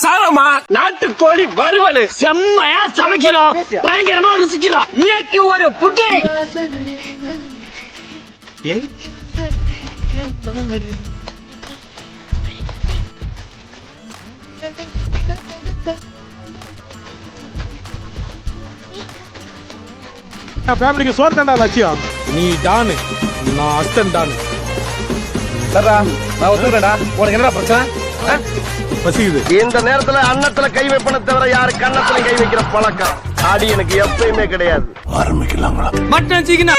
சாதமா நாட்டுக்கோழி வறுவல் செம்மையா சமைக்கிறோம், பயங்கரமா ருசிக்கிறோம். இன்னைக்கு ஒரு புட்டி ஃபேமிலிக்கு சோறு தாண்டா லட்சியம். நீ டானு, நான் அஸ்டன் டானு. சரிடா, நான் ஒத்துக்கிறேன்டா. உனக்கு என்னடா பிரச்சனை? பசிக்குது. இந்த நேரத்துல அன்னத்துல கை வைப்பன தவிர யாரு கன்னத்துல கை வைக்கிற பழக்கம் அடி எனக்கு எப்பயுமே கிடையாது. Mutton chicken